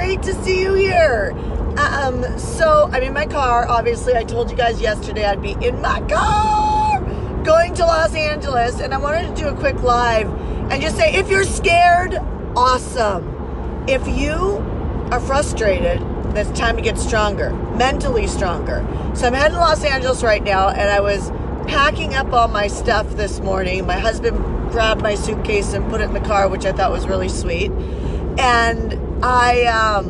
great to see you here. So I'm in my car. Obviously, I told you guys yesterday I'd be in my car going to Los Angeles, and I wanted to do a quick live and just say, if you're scared, awesome. If you are frustrated, then it's time to get stronger, mentally stronger. So I'm heading to Los Angeles right now, and I was packing up all my stuff this morning. My husband grabbed my suitcase and put it in the car, which I thought was really sweet. And I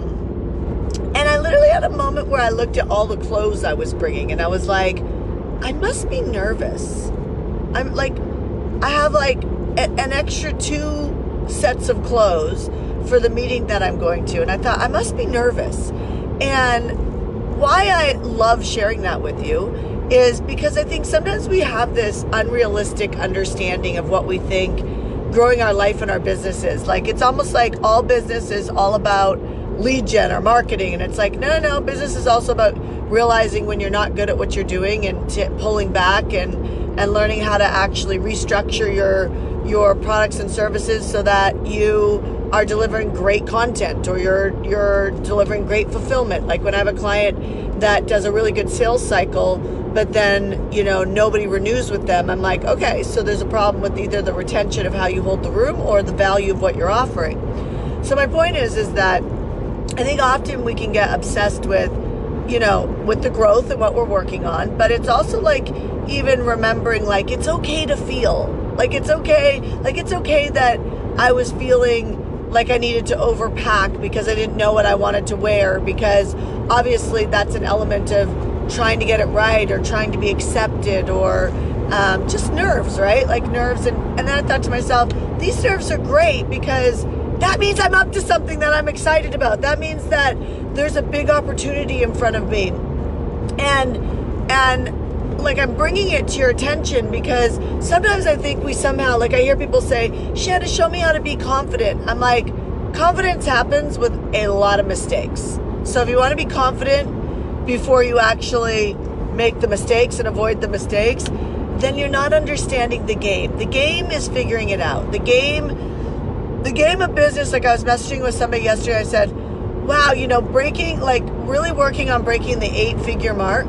literally had a moment where I looked at all the clothes I was bringing, and I was like, I must be nervous. I'm like, I have like an extra 2 sets of clothes for the meeting that I'm going to. And I thought, I must be nervous. And why I love sharing that with you is because I think sometimes we have this unrealistic understanding of what we think growing our life and our business is. Like, it's almost like all business is all about lead gen or marketing. And it's like, no, business is also about realizing when you're not good at what you're doing and pulling back and learning how to actually restructure your products and services so that you are delivering great content, or you're delivering great fulfillment. Like when I have a client that does a really good sales cycle, but then, nobody renews with them, I'm like, okay, so there's a problem with either the retention of how you hold the room or the value of what you're offering. So my point is that I think often we can get obsessed with the growth and what we're working on, but it's also like even remembering, like, it's okay to feel like it's okay that I was feeling like I needed to overpack because I didn't know what I wanted to wear, because obviously that's an element of trying to get it right or trying to be accepted, or just nerves, right? Like nerves. And then I thought to myself, these nerves are great because that means I'm up to something that I'm excited about. That means that there's a big opportunity in front of me. And like, I'm bringing it to your attention because sometimes I think we somehow, like I hear people say, Shanna, show me how to be confident. I'm like, confidence happens with a lot of mistakes. So if you want to be confident before you actually make the mistakes and avoid the mistakes, then you're not understanding the game. The game is figuring it out. The game of business, like I was messaging with somebody yesterday, I said, wow, really working on breaking the 8-figure mark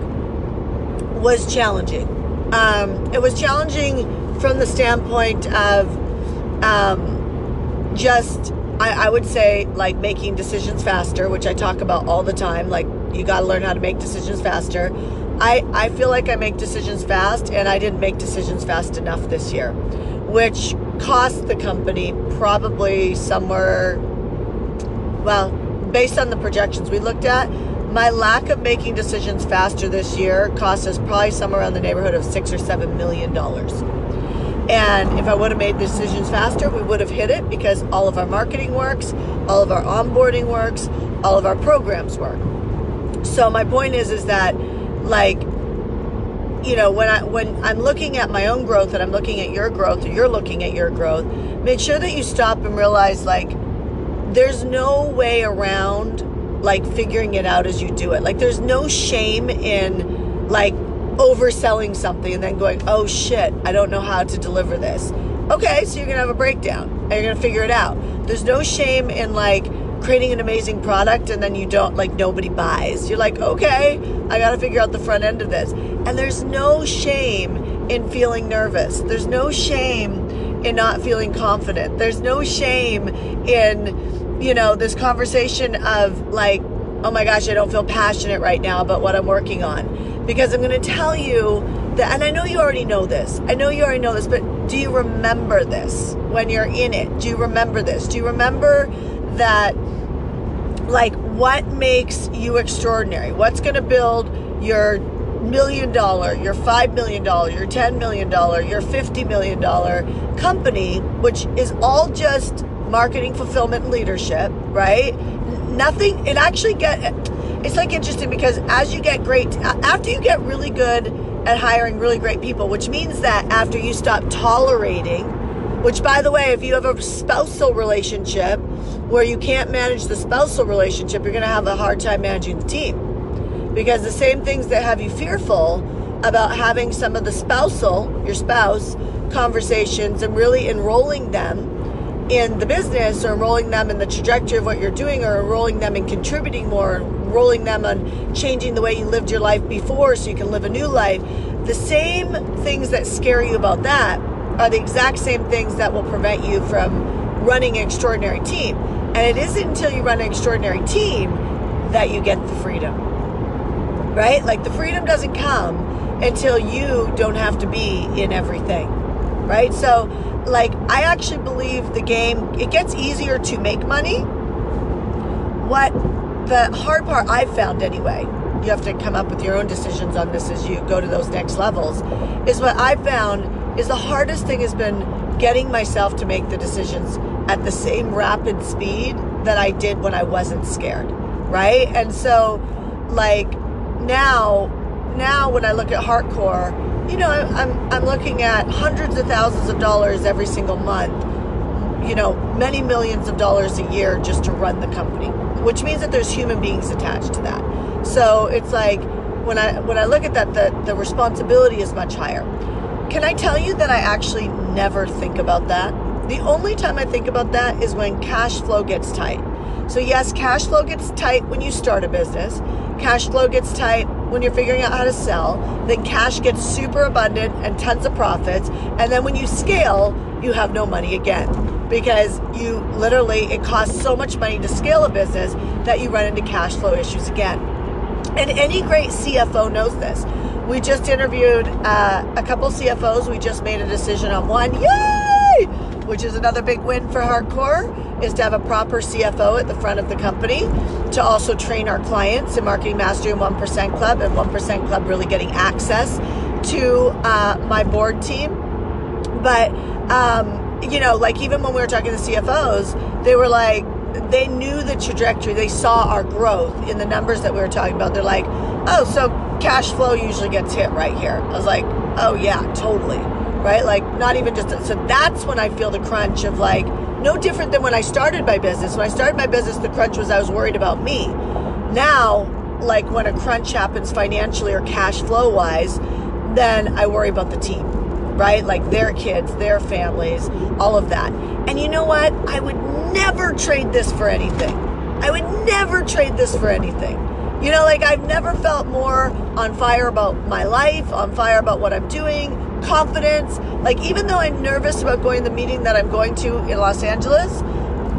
was challenging. It was challenging from the standpoint of I would say, like, making decisions faster, which I talk about all the time. Like, you got to learn how to make decisions faster. I feel like I make decisions fast, and I didn't make decisions fast enough this year, which cost the company probably somewhere, well, based on the projections we looked at, my lack of making decisions faster this year cost us probably somewhere around the neighborhood of $6 or $7 million. And if I would have made decisions faster, we would have hit it, because all of our marketing works, all of our onboarding works, all of our programs work. So my point is that, like, when I'm looking at my own growth and I'm looking at your growth, or you're looking at your growth, make sure that you stop and realize, like, there's no way around, like, figuring it out as you do it. Like, there's no shame in, like, overselling something and then going, oh shit, I don't know how to deliver this. Okay, so you're gonna have a breakdown and you're gonna figure it out. There's no shame in, like, creating an amazing product and then you don't, like, nobody buys. You're like, okay, I gotta figure out the front end of this. And there's no shame in feeling nervous. There's no shame in not feeling confident. There's no shame in, this conversation of, like, oh my gosh, I don't feel passionate right now about what I'm working on. Because I'm going to tell you that, and I know you already know this. But do you remember this when you're in it? Do you remember this? Do you remember that, like, what makes you extraordinary? What's going to build your $1 million, your $5 million, your $10 million, your $50 million company, which is all just marketing, fulfillment, and leadership, right? Nothing, it's like interesting, because as you get great, after you get really good at hiring really great people, which means that after you stop tolerating, which, by the way, if you have a spousal relationship where you can't manage the spousal relationship, you're going to have a hard time managing the team, because the same things that have you fearful about having some of the your spouse conversations and really enrolling them in the business, or enrolling them in the trajectory of what you're doing, or enrolling them in contributing more, enrolling them on changing the way you lived your life before so you can live a new life, the same things that scare you about that are the exact same things that will prevent you from running an extraordinary team. And it isn't until you run an extraordinary team that you get the freedom, right? Like, the freedom doesn't come until you don't have to be in everything, right? So, like, I actually believe the game, it gets easier to make money. What the hard part I've found anyway, you have to come up with your own decisions on this as you go to those next levels, is what I've found is the hardest thing has been getting myself to make the decisions at the same rapid speed that I did when I wasn't scared, right? And so, like, now when I look at HeartCore, you know, I'm looking at hundreds of thousands of dollars every single month, you know, many millions of dollars a year just to run the company, which means that there's human beings attached to that. So it's like, when I look at that, the responsibility is much higher. Can I tell you that I actually never think about that? The only time I think about that is when cash flow gets tight. So yes, cash flow gets tight when you start a business. Cash flow gets tight when you're figuring out how to sell. Then cash gets super abundant and tons of profits. And then when you scale, you have no money again, because you literally, it costs so much money to scale a business that you run into cash flow issues again. And any great CFO knows this. We just interviewed a couple CFOs. We just made a decision on one. Yay! Which is another big win for HeartCore, is to have a proper CFO at the front of the company to also train our clients in Marketing Mastery and 1% Club, and 1% Club really getting access to my board team. But, you know, like, even when we were talking to CFOs, they were like, they knew the trajectory. They saw our growth in the numbers that we were talking about. They're like, oh, so cash flow usually gets hit right here. I was like, oh yeah, totally. Right? Like, not even just, so that's when I feel the crunch of, like, no different than when I started my business. When I started my business, the crunch was I was worried about me. Now, like, when a crunch happens financially or cash flow wise, then I worry about the team, right? Like, their kids, their families, all of that. And you know what? I would never trade this for anything. I would never trade this for anything. You know, like, I've never felt more on fire about my life, on fire about what I'm doing, confidence. Like, even though I'm nervous about going to the meeting that I'm going to in Los Angeles,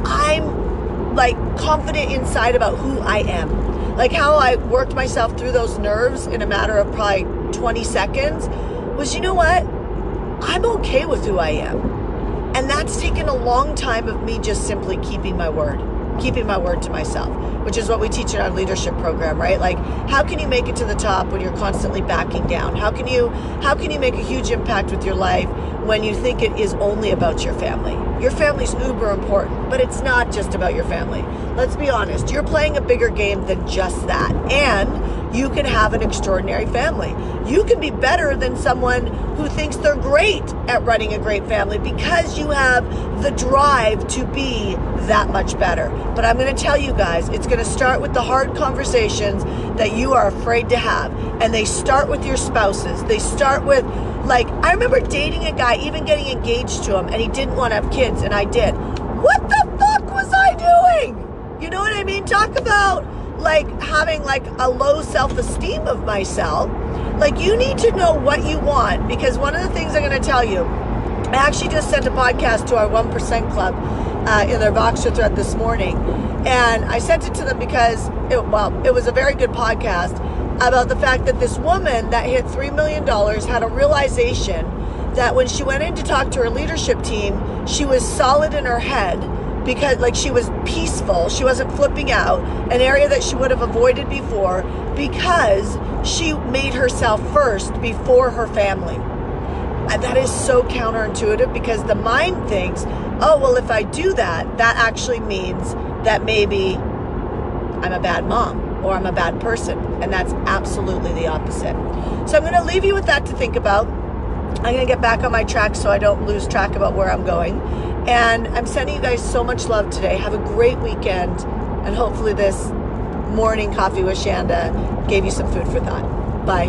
I'm, like, confident inside about who I am. Like, how I worked myself through those nerves in a matter of probably 20 seconds was, you know what? I'm okay with who I am. And that's taken a long time of me just simply keeping my word to myself, which is what we teach in our leadership program, right? Like, how can you make it to the top when you're constantly backing down? How can you make a huge impact with your life when you think it is only about your family? Your family's uber important, but it's not just about your family. Let's be honest. You're playing a bigger game than just that. And you can have an extraordinary family. You can be better than someone who thinks they're great at running a great family because you have the drive to be that much better. But I'm going to tell you guys, it's going to start with the hard conversations that you are afraid to have. And they start with your spouses. They start with, like, I remember dating a guy, even getting engaged to him, and he didn't want to have kids, and I did. What the fuck was I doing? You know what I mean? Talk about, like, having, like, a low self-esteem of myself. Like, you need to know what you want, because one of the things I'm going to tell you, I actually just sent a podcast to our 1% Club in their Voxer thread this morning, and I sent it to them because it was a very good podcast about the fact that this woman that hit $3 million had a realization that when she went in to talk to her leadership team, she was solid in her head, because, like, she was peaceful. She wasn't flipping out, an area that she would have avoided before, because she made herself first before her family. And that is so counterintuitive, because the mind thinks, oh, well, if I do that, that actually means that maybe I'm a bad mom or I'm a bad person. And that's absolutely the opposite. So I'm going to leave you with that to think about. I'm going to get back on my track so I don't lose track about where I'm going. And I'm sending you guys so much love today. Have a great weekend. And hopefully this morning coffee with Shanda gave you some food for thought. Bye.